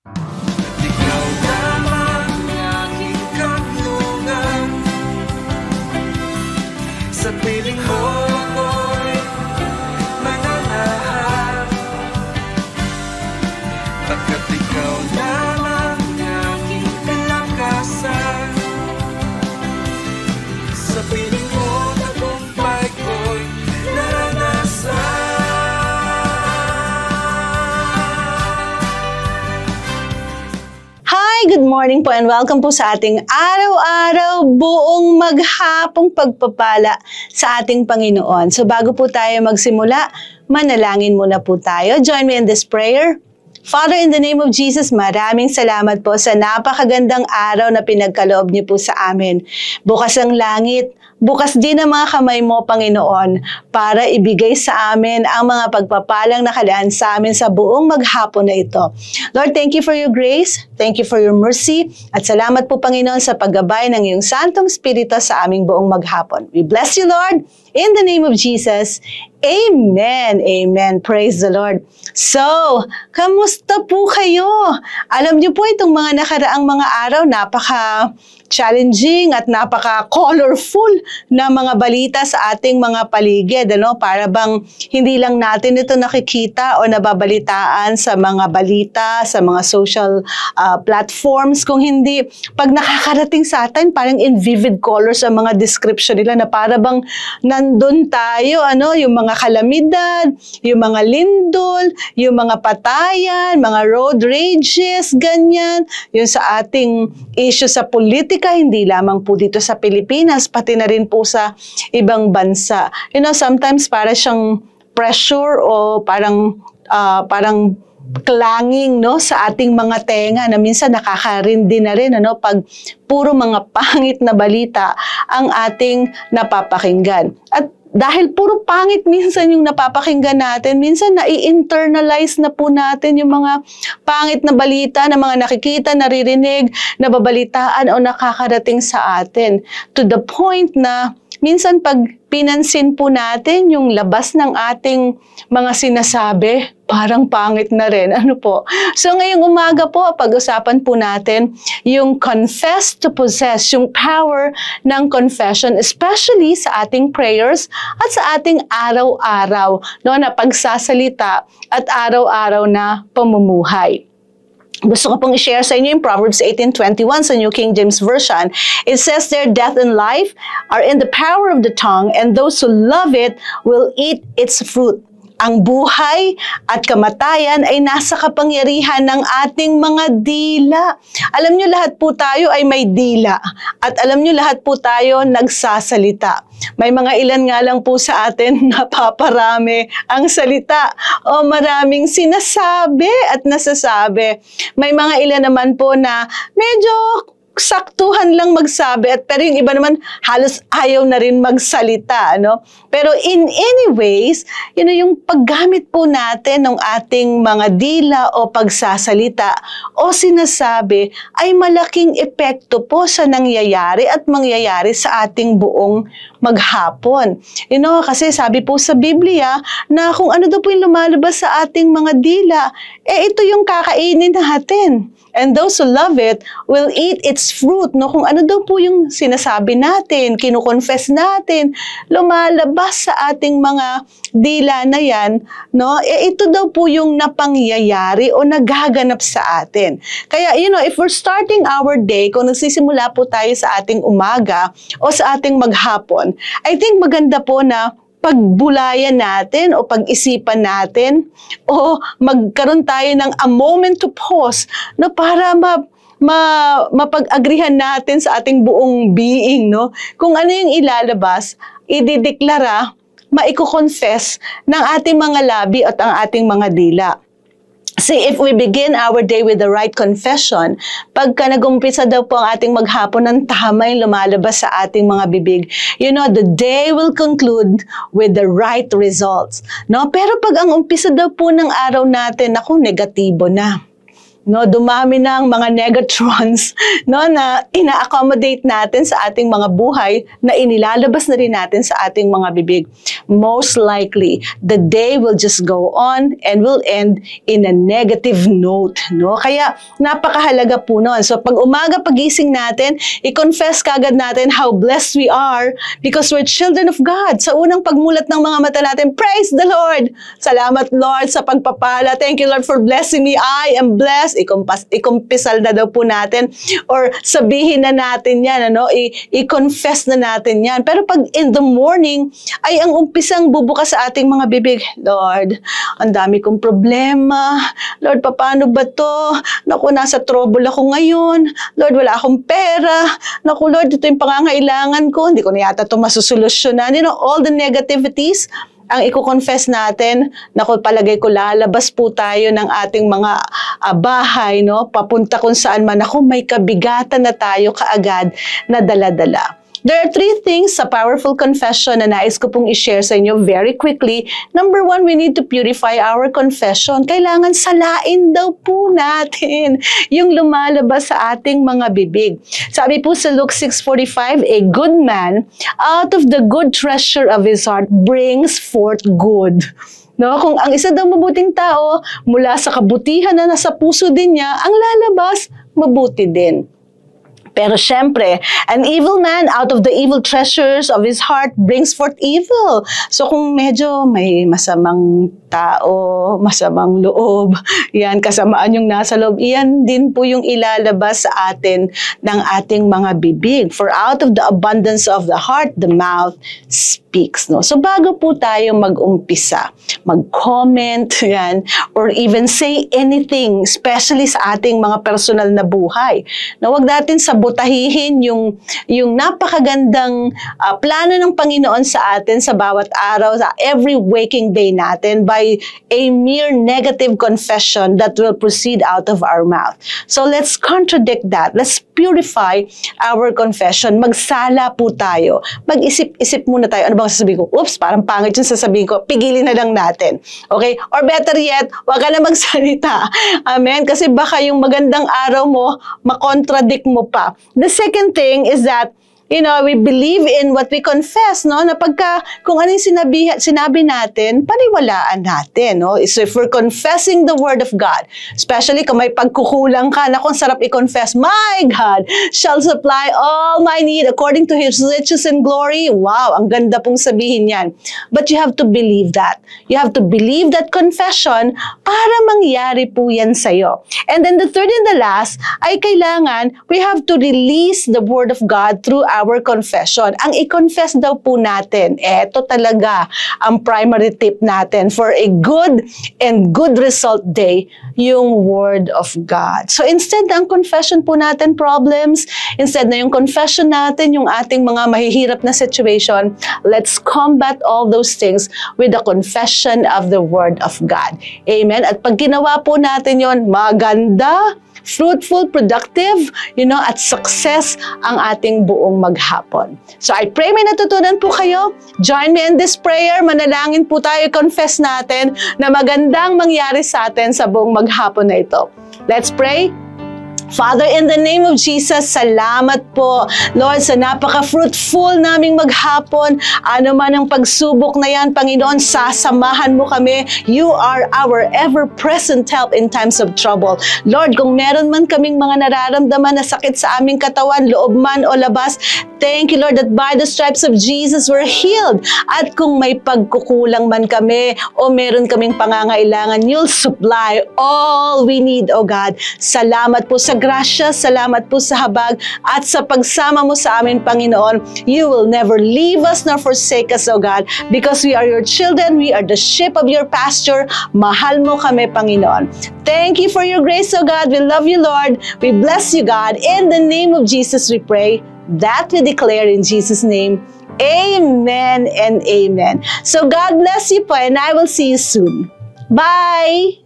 Ikaw lamang aking kanlungan, sa piling mo ako'y mananahan, pagkat ikaw lamang aking kalakasan. Sa piling mo tagumpay ko'y naranasan. Good morning po and welcome po sa ating araw-araw buong maghapong pagpapala sa ating Panginoon. So bago po tayo magsimula, manalangin muna po tayo. Join me in this prayer. Father, in the name of Jesus, maraming salamat po sa napakagandang araw na pinagkaloob niyo po sa amin. Bukas ang langit, bukas din ang mga kamay mo, Panginoon, para ibigay sa amin ang mga pagpapalang nakalaan sa amin sa buong maghapon na ito. Lord, thank you for your grace, thank you for your mercy, at salamat po, Panginoon, sa paggabay ng iyong Santong Espiritu sa aming buong maghapon. We bless you, Lord, in the name of Jesus. Amen. Amen. Praise the Lord. So, kamusta po kayo? Alam niyo po itong mga nakaraang mga araw, napaka-challenging at napaka-colorful na mga balita sa ating mga paligid. Para bang hindi lang natin ito nakikita o nababalitaan sa mga balita, sa mga social platforms. Kung hindi, pag nakakarating sa atin, parang in vivid colors ang mga description nila na para bang nandun tayo, yung mga kalamidad, yung mga lindol, yung mga patayan, mga road rages, ganyan. Yung sa ating issue sa politika, hindi lamang po dito sa Pilipinas, pati na rin po sa ibang bansa. Sometimes para siyang pressure o parang clanging sa ating mga tenga na minsan nakakarindi na rin pag puro mga pangit na balita ang ating napapakinggan. At dahil puro pangit minsan yung napapakinggan natin, minsan nai-internalize na po natin yung mga pangit na balita na mga nakikita, naririnig, nababalitaan o nakakarating sa atin. To the point na minsan pag pinansin po natin yung labas ng ating mga sinasabi, parang pangit na rin. So ngayong umaga po, pag-usapan po natin yung confess to possess, yung power ng confession, especially sa ating prayers at sa ating araw-araw na pagsasalita at araw-araw na pamumuhay. Gusto ko pong i-share sa inyo yung Proverbs 18:21 sa New King James Version. It says there, death and life are in the power of the tongue, and those who love it will eat its fruit. Ang buhay at kamatayan ay nasa kapangyarihan ng ating mga dila. Alam nyo, lahat po tayo ay may dila. At alam nyo, lahat po tayo nagsasalita. May mga ilan nga lang po sa atin napaparami ang salita o maraming sinasabi at nasasabi. May mga ilan naman po na medyo saktuhan lang magsabi pero yung iba naman halos ayaw na rin magsalita, Pero in any ways, yung paggamit po natin ng ating mga dila o pagsasalita o sinasabi ay malaking epekto po sa nangyayari at mangyayari sa ating buong maghapon. Kasi sabi po sa Biblia na kung ano daw po yung lumalabas sa ating mga dila, ito yung kakainin natin. And those who love it will eat its fruit. Kung ano daw po yung sinasabi natin, kinukonfess natin, lumalabas sa ating mga dila na yan, ito daw po yung napangyayari o nagaganap sa atin. Kaya, if we're starting our day, kung nagsisimula po tayo sa ating umaga o sa ating maghapon, I think maganda po na pagbulayan natin o pag-isipan natin o magkaroon tayo ng a moment to pause para mapag-agrihan natin sa ating buong being, kung ano yung ilalabas, idideklara, maiko-confess ng ating mga labi at ang ating mga dila. See, if we begin our day with the right confession, pagka nag-umpisa daw po ang ating maghapon ng tama yung lumalabas sa ating mga bibig, the day will conclude with the right results. Pero pag ang umpisa daw po ng araw natin, negatibo na. no, dumami ng mga negatrons, no, na ina-accommodate natin sa ating mga buhay, na inilalabas na rin natin sa ating mga bibig. Most likely, the day will just go on and will end in a negative note, no? Kaya napakahalaga po noon. So pag umaga pagising natin, i-confess kagad natin how blessed we are because we're children of God. Sa unang pagmulat ng mga mata natin, praise the Lord! Salamat Lord sa pagpapala. Thank you Lord for blessing me. I am blessed. Ikumpisal na daw po natin or sabihin na natin yan, ano? I-confess na natin yan. Pero pag in the morning, ay ang umpisang bubukas sa ating mga bibig, Lord, ang dami kong problema. Lord, paano ba to? Naku, nasa trouble ako ngayon. Lord, wala akong pera. Naku, Lord, ito yung pangangailangan ko. Hindi ko na yata ito masusolusyonan. You know, all the negativities, ang i-confess natin, naku, palagay ko lalabas po tayo ng ating mga bahay, no? Papunta kung saan man. Naku, may kabigatan na tayo kaagad na dala-dala. There are 3 things sa powerful confession na nais ko pong i-share sa inyo very quickly. Number 1, we need to purify our confession. Kailangan salain daw po natin yung lumalabas sa ating mga bibig. Sabi po sa Luke 6:45, a good man out of the good treasure of his heart brings forth good. No, kung ang isa daw mabuting tao, mula sa kabutihan na nasa puso din niya, ang lalabas, mabuti din. Pero syempre, an evil man out of the evil treasures of his heart brings forth evil. So kung medyo may masamang tao, masamang loob, yan, kasamaan yung nasa loob, yan din po yung ilalabas sa atin ng ating mga bibig. For out of the abundance of the heart, the mouth speaks. No? So bago po tayo mag-umpisa, mag-comment, yan, or even say anything, especially sa ating mga personal na buhay, na wag natin sabotahihin yung napakagandang plano ng Panginoon sa atin sa bawat araw, sa every waking day natin by a mere negative confession that will proceed out of our mouth. So let's contradict that. Let's purify our confession. Magsala po tayo. Mag-isip-isip muna tayo. Ano bang sasabihin ko? Oops, parang pangit yung sasabihin ko. Pigilin na lang natin. Okay? Or better yet, wag ka na magsalita. Amen? Kasi baka yung magandang araw mo, makontradict mo pa. The second thing is that, you know, we believe in what we confess, no? Na pagka, kung ano yung sinabi natin, paniwalaan natin, no? So if we're confessing the Word of God, especially kung may pagkukulang ka, na kung sarap i-confess, my God shall supply all my need according to His riches and glory. Wow, ang ganda pong sabihin yan. But you have to believe that. You have to believe that confession para mangyari po yan sa'yo. And then the third and the last, ay kailangan, we have to release the Word of God through our confession. Ang i-confess daw po natin, eto talaga ang primary tip natin for a good and good result day, yung Word of God. So instead na ang confession po natin problems, instead na yung confession natin yung ating mga mahihirap na situation, let's combat all those things with the confession of the Word of God. Amen? At pag ginawa po natin yon, maganda, fruitful, productive, you know, at success ang ating buong maghapon. So I pray may natutunan po kayo. Join me in this prayer. Manalangin po tayo, confess natin na magandang mangyari sa atin sa buong maghapon na ito. Let's pray. Father, in the name of Jesus, salamat po, Lord, sa napaka-fruitful naming maghapon. Ano man ang pagsubok na yan, Panginoon, sasamahan mo kami. You are our ever-present help in times of trouble. Lord, kung meron man kaming mga nararamdaman na sakit sa aming katawan, loob man o labas, thank you, Lord, that by the stripes of Jesus, we're healed. At kung may pagkukulang man kami o meron kaming pangangailangan, you'll supply all we need, O God. Salamat po sa grasya, salamat po sa habag at sa pagsama mo sa amin, Panginoon. You will never leave us nor forsake us, O God, because we are your children, we are the sheep of your pasture. Mahal mo kami, Panginoon. Thank you for your grace, O God. We love you, Lord. We bless you, God. In the name of Jesus, we pray. That we declare in Jesus' name. Amen and amen. So God bless you po, and I will see you soon. Bye!